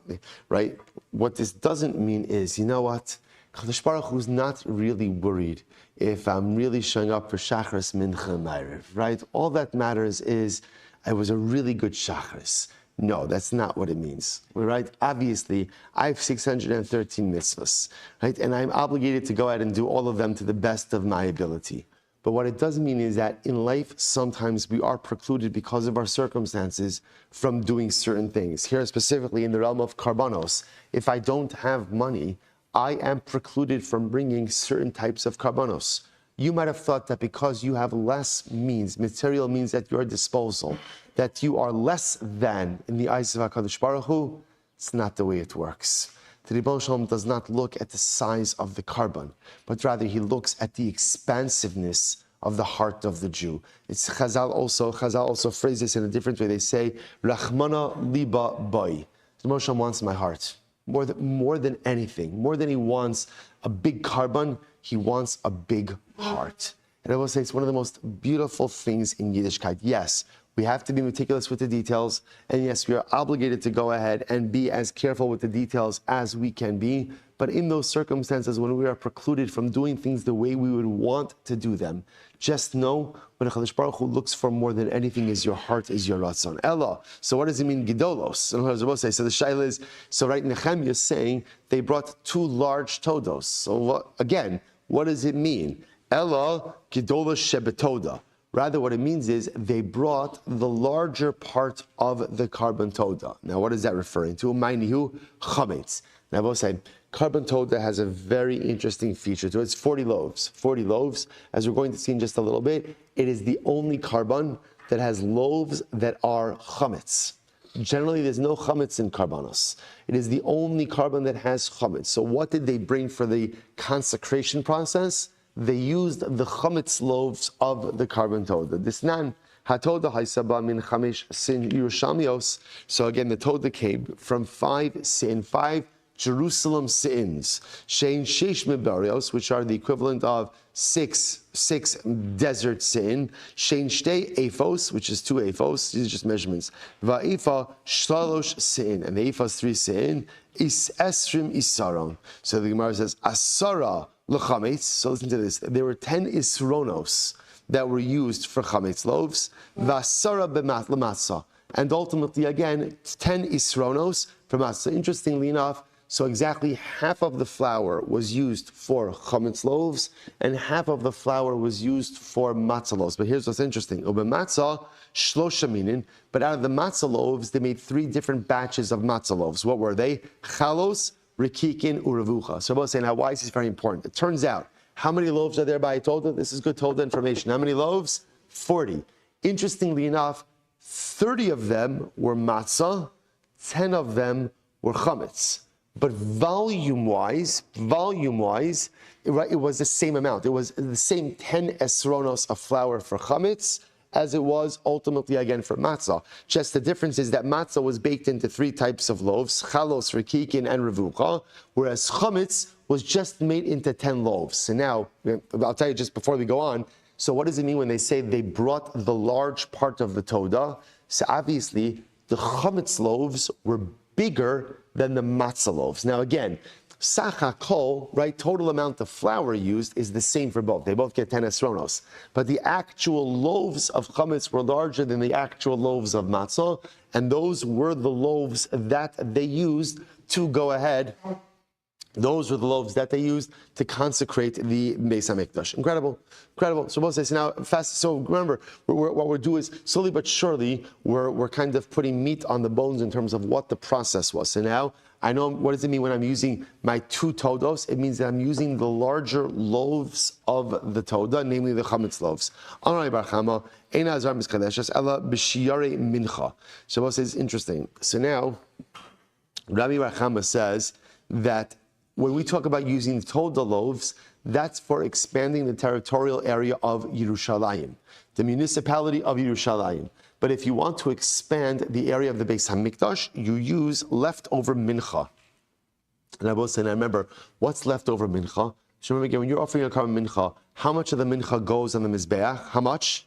right? What this doesn't mean is, you know what? HaKadosh Baruch Hu is not really worried if I'm really showing up for Shachris, Mincha, and Ma'ariv, right? All that matters is I was a really good Shachris. No, that's not what it means, right? Obviously, I have 613 mitzvahs, right? And I'm obligated to go ahead and do all of them to the best of my ability. But what it doesn't mean is that in life, sometimes we are precluded because of our circumstances from doing certain things. Here specifically in the realm of karbanos, if I don't have money, I am precluded from bringing certain types of karbanos. You might have thought that because you have less means, material means at your disposal, that you are less than in the eyes of HaKadosh Baruch Hu. It's not the way it works. The Ribono Shel Olam does not look at the size of the carbon, but rather he looks at the expansiveness of the heart of the Jew. It's Chazal also phrase this in a different way. They say, Rachmana liba boy. The Ribono Shel Olam wants my heart. More than anything, more than he wants a big carbon, he wants a big heart. And I will say it's one of the most beautiful things in Yiddishkeit. Yes, We have to be meticulous with the details. And yes, we are obligated to go ahead and be as careful with the details as we can be. But in those circumstances, when we are precluded from doing things the way we would want to do them, just know when HaKadosh Baruch Hu looks for more than anything is your heart, is your ratzon. Ella. So what does it mean, gidolos? So the shaila is, so right, Nehemiah is saying they brought 2 large todos. So again, what does it mean? Ella gidolos shebetoda. Rather, what it means is they brought the larger part of the carbon toda. Now, what is that referring to? Ma'inihu chametz. Now, I will say, carbon toda has a very interesting feature to it. It's 40 loaves. 40 loaves, as we're going to see in just a little bit, it is the only carbon that has loaves that are chametz. Generally, there's no chametz in karbanos. It is the only carbon that has chametz. So what did they bring for the consecration process? They used the chametz loaves of the carbon toda. This nan hatoda haisaba min chamesh sin Yerushalmios. So again, the toda came from 5 Jerusalem sins. Shein sheish mibarios, which are the equivalent of 6 desert sin. Shein shtei ephos, which is 2 ephos. These are just measurements. Va'ifa shlalosh sin, and the ephah is 3 sin. Is esrim isaron. So the Gemara says asara. L'chametz. So listen to this. There were 10 isronos that were used for chametz loaves. Vasara b'matzah. And ultimately, again, 10 isronos for matzah. Interestingly enough, so exactly half of the flour was used for chametz loaves, and half of the flour was used for matzah loaves. But here's what's interesting. Ubematzah shlosha minin. But out of the matzah loaves, they made 3 different batches of matzah loaves. What were they? Chalos, Rikikin Uravucha. So I was saying, now why is this very important? It turns out, how many loaves are there by Toda? This is good Toda information. How many loaves? 40. Interestingly enough, 30 of them were matzah, 10 of them were chametz. But volume-wise, it was the same amount. It was the same 10 esronos of flour for chametz as it was ultimately again for matzah. Just the difference is that matzah was baked into 3 types of loaves, chalos, rikikin, and revucha, whereas chametz was just made into 10 loaves. So now, I'll tell you just before we go on, so what does it mean when they say they brought the large part of the toda? So obviously, the chametz loaves were bigger than the matzah loaves. Now again, Sacha kol, right, total amount of flour used is the same for both. They both get 10 esronos. But the actual loaves of chametz were larger than the actual loaves of matzah, and those were the loaves that they used to go ahead. Those were the loaves that they used to consecrate the Beis HaMikdash. Incredible. So we'll say, so now, fast. So remember, what we're doing is slowly but surely, we're kind of putting meat on the bones in terms of what the process was. So now, I know, what does it mean when I'm using my 2 todos? It means that I'm using the larger loaves of the toda, namely the chametz loaves. So we'll say it's interesting. So now, Rabbi Rachama says that when we talk about using toda loaves, that's for expanding the territorial area of Yerushalayim, the municipality of Yerushalayim. But if you want to expand the area of the Beis HaMikdash, you use leftover mincha. And I will say, and I remember, what's leftover mincha? So remember again, when you're offering a carbon mincha, how much of the mincha goes on the mizbeach? How much?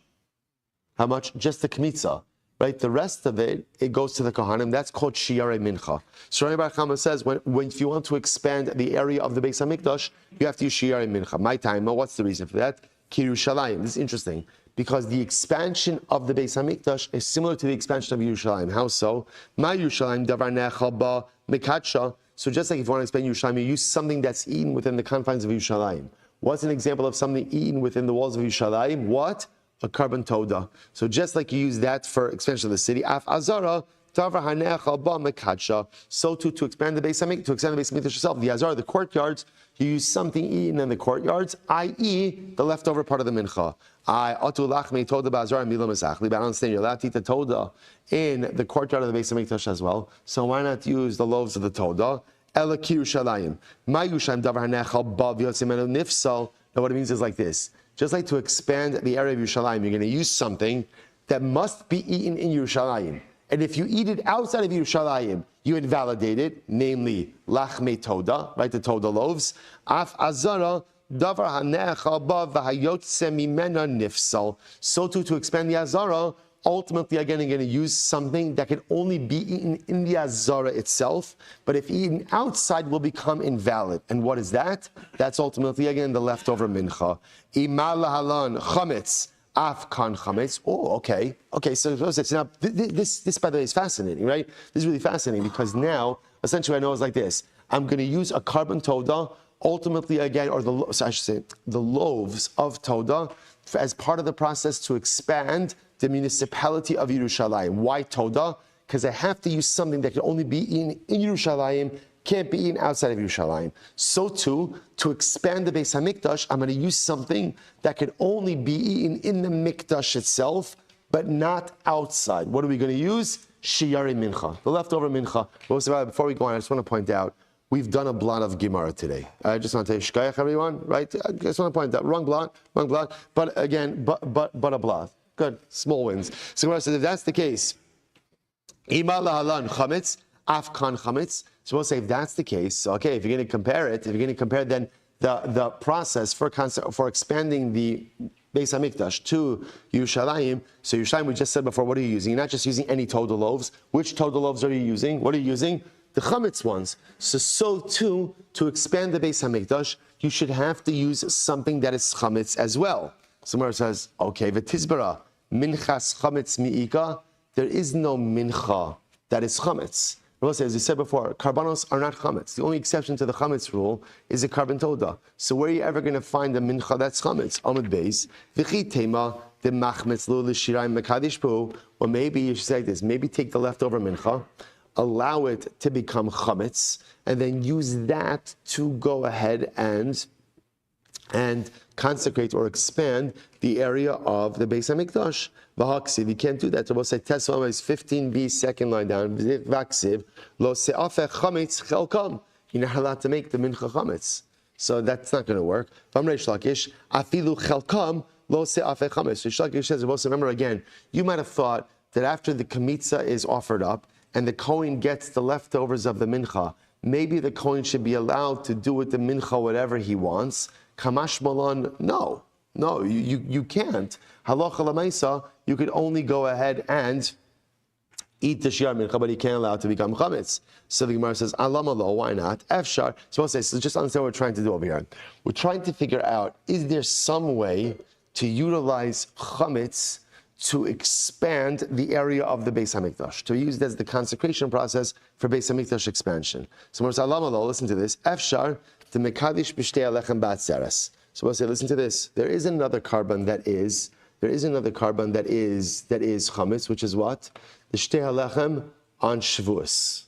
Just the kmitza. Right, the rest of it goes to the Kohanim. That's called Shiarei Mincha. So Rabbi Chama says, if you want to expand the area of the Beis HaMikdash, you have to use Shiarei Mincha. My time, what's the reason for that? Yerushalayim. This is interesting, because the expansion of the Beis HaMikdash is similar to the expansion of Yerushalayim. How so? My Yerushalayim davar ne'achal ba mekadsha. So just like if you want to expand Yerushalayim, you use something that's eaten within the confines of Yerushalayim. What's an example of something eaten within the walls of Yerushalayim? What? A carbon toda. So just like you use that for expansion of the city, af azara tavar haneachal ba mekadsha. So too to expand the Beis HaMikdash, to extend the Beis HaMikdash itself, the azara, the courtyards, you use something eaten in the courtyards, i.e., the leftover part of the mincha. I atulachme toda ba'azara mila masachli. But I understand you're allowed to eat the toda in the courtyard of the Beis HaMikdash as well. So why not use the loaves of the toda? Ela kirushalayim. Ma yushayim davar haneachal ba v'yotzimenu nifsal. Now what it means is like this. Just like to expand the area of Yerushalayim, you're going to use something that must be eaten in Yerushalayim. And if you eat it outside of Yerushalayim, you invalidate it, namely lachme toda, right, the toda loaves. Af azara davar hanecha ba v'hayotze mimena nifsal. So too to expand the azara, ultimately, again, you're going to use something that can only be eaten in the azara itself, but if eaten outside will become invalid. And what is that? That's ultimately, again, the leftover mincha. Ima lahalan chametz, afkan chametz. Oh, okay. Okay, so now this, by the way, is fascinating, right? This is really fascinating because now, essentially, I know it's like this. I'm going to use a carbon toda, ultimately, again, or I should say, the loaves of toda, as part of the process to expand the municipality of Yerushalayim. Why Toda? Because I have to use something that can only be eaten in Yerushalayim, can't be eaten outside of Yerushalayim. So too, to expand the Beis HaMikdash, I'm going to use something that can only be eaten in the Mikdash itself, but not outside. What are we going to use? Shiyari Mincha, the leftover Mincha. Before we go on, I just want to point out, we've done a blot of Gemara today. I just want to tell you, shkayach everyone, right? I just want to point out, wrong blot, but again, but a blot. Good, small wins. So Gemara says, if that's the case, ima lahalan chametz, afkan chametz. So we'll say, if that's the case, okay, if you're going to compare then the process for expanding the Beis HaMikdash to Yerushalayim. So Yerushalayim, we just said before, what are you using? You're not just using any toda loaves. Which toda loaves are you using? What are you using? The chametz ones. So too, to expand the Beis HaMikdash, you should have to use something that is chametz as well. Somewhere says, okay, v'tizbara, minchas chametz mi'ika, there is no mincha that is chametz. As we said before, karbanos are not chametz. The only exception to the chametz rule is a carbon toda. So where are you ever going to find a mincha that's chametz? Amud beis, v'chi tema, the machmetz lo l'shirayim mekadish pu, or maybe you should say this, maybe take the leftover mincha, allow it to become chametz, and then use that to go ahead and consecrate or expand the area of the Beis HaMikdash. V'haksiv, you can't do that. So we'll say Tesla is 15b, second line down. V'haksiv, lo se'afeh chametz chelkam. You're not allowed to make the mincha chametz. So that's not going to work. V'amrei shlakish, afilu chelkam, lo se'afeh chametz. So Shlakish says, well, remember again, you might have thought that after the kamitza is offered up, and the Kohen gets the leftovers of the mincha, maybe the Kohen should be allowed to do with the mincha whatever he wants. Kamash Malon, no, you can't. Halacha l'maisa, you could only go ahead and eat the shiar mincha, but he can't allow it to become chametz. So the Gemara says, Alama lo, why not? Efshar. So I'll say, so just understand what we're trying to do over here. We're trying to figure out, is there some way to utilize chametz to expand the area of the Beis HaMikdash, to use it as the consecration process for Beis HaMikdash expansion. So we'll say, Alama lo, listen to this. Efshar, the mekadish b'shtei alechem b'atzeres. So we'll say, listen to this. There is another carbon that is chametz, which is what? The shtei alechem on Shevuos.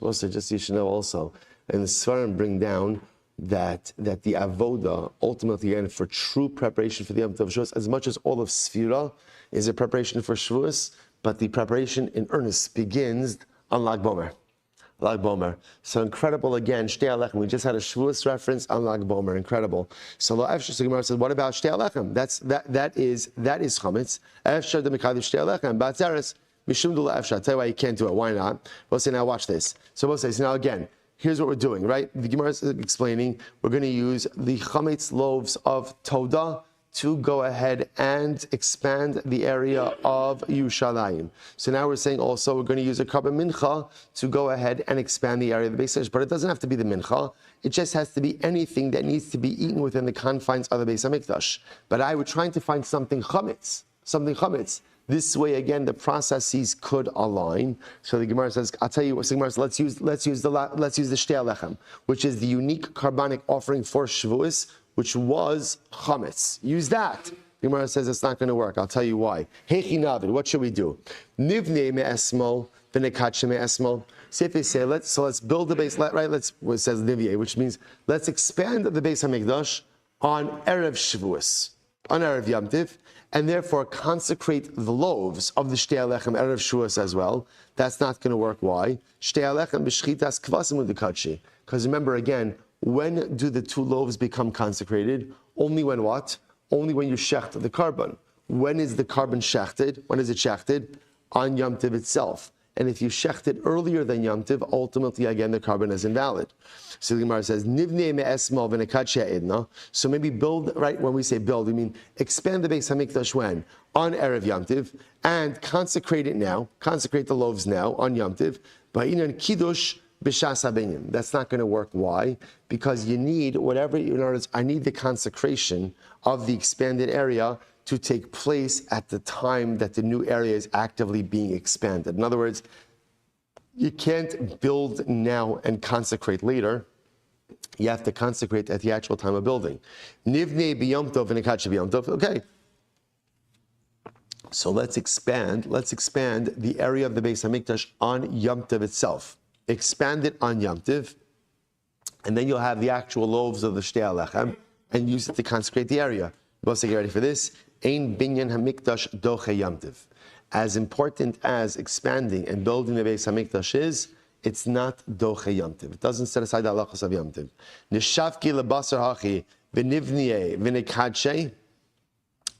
We'll say, just you should know also, and the Svarim bring down that the avoda ultimately, again, for true preparation for the Yom Tov Shavuos, as much as all of Sfira is a preparation for Shavuos, but the preparation in earnest begins on Lag Bomer. Lag Bomer. So incredible again, Shtei Alechem. We just had a Shavuos reference on Lag Bomer. Incredible. So Lo Efshar, so Gemara says, what about Shtei Alechem? That is chametz. Efshar the Mekadish Shtei Alechem. Batzeres Mishum Dula Efshar. Tell you why you can't do it. Why not? We'll say, now watch this. So we'll say, so now again, here's what we're doing, right? The Gemara is explaining, we're going to use the chametz loaves of Toda to go ahead and expand the area of Yerushalayim. So now we're saying also we're going to use a carbon mincha to go ahead and expand the area of the Beis HaMikdash. But it doesn't have to be the mincha. It just has to be anything that needs to be eaten within the confines of the Beis HaMikdash. But I was trying to find something chametz. This way, again, the processes could align. So the Gemara says, "I'll tell you what." So the Gemara says, let's use the Shtei Alechem, which is the unique carbonic offering for Shevuos, which was chametz. Use that. The Gemara says it's not going to work. I'll tell you why. Hechi Navid, what should we do? Nivnei me'esmo v'nekatche me'esmo. See if they say let's build the base. Right? It says Nivnei, which means let's expand the Beis HaMikdash on erev Shevuos, on erev Yom Tiv, and therefore consecrate the loaves of the Shtei Alechem erev Shevuos as well. That's not going to work. Why? Shtei Alechem b'shchitas kvasim udekatche. Because remember again, when do the two loaves become consecrated? Only when what? Only when you shecht the carbon. When is the carbon shechted? When is it shechted? On Yom Tiv itself. And if you shecht it earlier than Yom Tiv, ultimately, again, the carbon is invalid. So the Gemara says, Nivnei me'esmal v'nekadshei edna. So maybe build, right, when we say build, we mean expand the Beis HaMikdash when? On Erev Yom Tiv, and consecrate it now, consecrate the loaves now on Yom Tiv, ba'inan kiddush b'shas habenyim. That's not going to work. Why? Because you need whatever, in other words, I need the consecration of the expanded area to take place at the time that the new area is actively being expanded. In other words, you can't build now and consecrate later. You have to consecrate at the actual time of building. Nivnei b'yom tov v'nekadshei b'yom tov. Okay. So let's expand the area of the Beis HaMikdash on Yom Tov itself. Expand it on Yom Tov, and then you'll have the actual loaves of the Shtei Alechem and use it to consecrate the area. We'll say, get ready for this. Ein binyan hamikdash doche Yom Tov. As important as expanding and building the Beis HaMikdash is, it's not doche Yom Tov. It doesn't set aside the halachos of Yom Tov. Nishavki lebasar hachi v'nivniye v'nekadshei.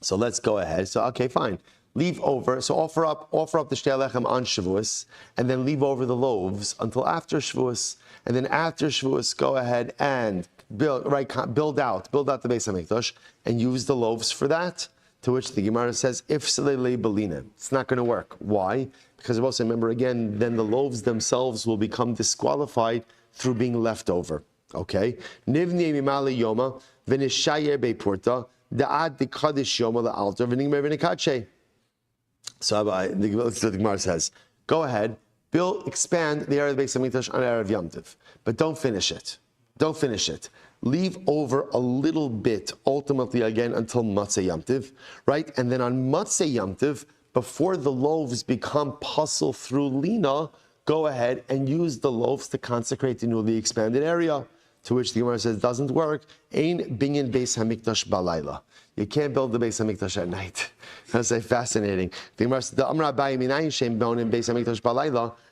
So let's go ahead. So okay, fine. Leave over. So offer up the Shtei Alechem on Shevuos, and then leave over the loaves until after Shevuos, and then after Shevuos, go ahead and build out the Beis HaMikdash and use the loaves for that. To which the Gemara says, if selele belina, it's not going to work. Why? Because also remember again, then the loaves themselves will become disqualified through being left over. Okay? Nivnei mimali yoma v'nishayer beipurta da'ad dikadish yoma la'altar v'nigmer v'nikadshei. So the Gemara says, go ahead, expand the area of the Beis HaMikdash on Erev Yom Tov, but don't finish it. Don't finish it. Leave over a little bit, ultimately again, until Matzah Yom Tov, right? And then on Matzah Yom Tov, before the loaves become puzzle through Lina, go ahead and use the loaves to consecrate the newly expanded area. To which the Gemara says, doesn't work. Ein binyan Beis HaMikdash balayla. You can't build the Beis HaMikdash at night. That's fascinating. The Gemara says,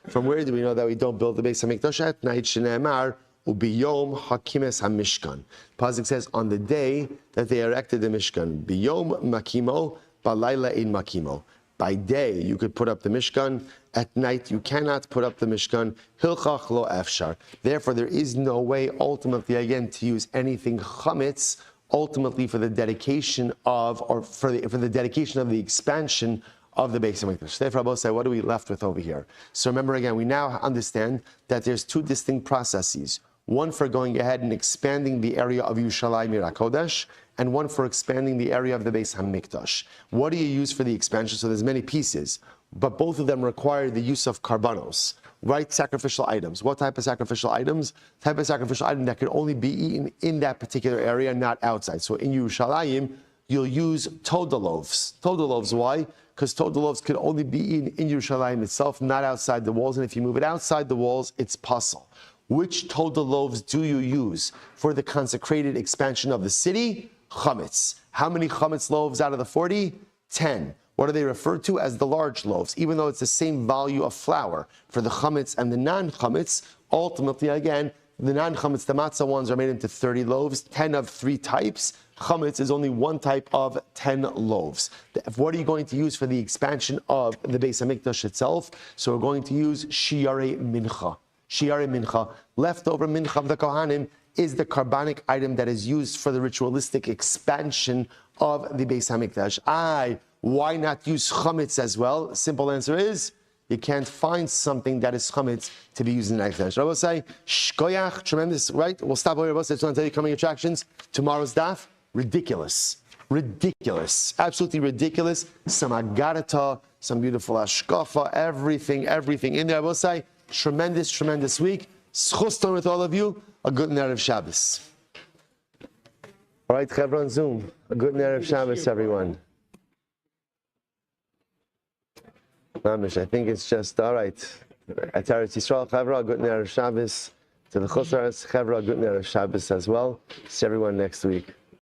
from where do we know that we don't build the Beis HaMikdash at night? Shneimar ubiyom hakimes hamishkan. Pasuk says, on the day that they erected the Mishkan, biyom makimo balayla ein makimo. By day, you could put up the Mishkan. At night, you cannot put up the Mishkan. Hilchach lo efshar. Therefore, there is no way, ultimately, again, to use anything chametz, ultimately for the dedication of, or for the dedication of the expansion of the Beis HaMikdash. Therefore, Rabbi say, what are we left with over here? So remember again, we now understand that there's two distinct processes. One for going ahead and expanding the area of Yerushalayim Ir HaKodesh, and one for expanding the area of the Beis HaMikdash. What do you use for the expansion? So there's many pieces, but both of them require the use of karbanos, right? Sacrificial items. What type of sacrificial items? Type of sacrificial item that can only be eaten in that particular area, not outside. So in Yerushalayim, you'll use toda loaves. Toda loaves, why? Because toda loaves can only be eaten in Yerushalayim itself, not outside the walls. And if you move it outside the walls, it's puzzle. Which toda loaves do you use for the consecrated expansion of the city? Chametz. How many chametz loaves out of the 40? 10. What are they referred to as the large loaves? Even though it's the same value of flour for the chametz and the non-chametz, ultimately, again, the non-chametz, the matzah ones are made into 30 loaves, 10 of 3 types. Chametz is only one type of 10 loaves. What are you going to use for the expansion of the Beis HaMikdash itself? So we're going to use shiarei mincha. Shiarei mincha, leftover mincha of the Kohanim, is the carbonic item that is used for the ritualistic expansion of the Beis HaMikdash. Why not use chametz as well? Simple answer is, you can't find something that is chametz to be used in the Beis HaMikdash. Rabbi say, shkoyach, tremendous, right? We'll stop over here. I just want to tell you coming attractions. Tomorrow's daf, ridiculous. Ridiculous. Absolutely ridiculous. Some agarata, some beautiful ashkafa, everything in there. I will say, tremendous week. Schuston with all of you. A good Erev Shabbos. All right, Chevron on Zoom. A good Erev Shabbos, everyone. Mamish, I think it's just, all right. At Eretz Yisrael, Chevron, a good Erev Shabbos. To the Chutz La'aretz, Chevron, a good Erev Shabbos as well. See everyone next week.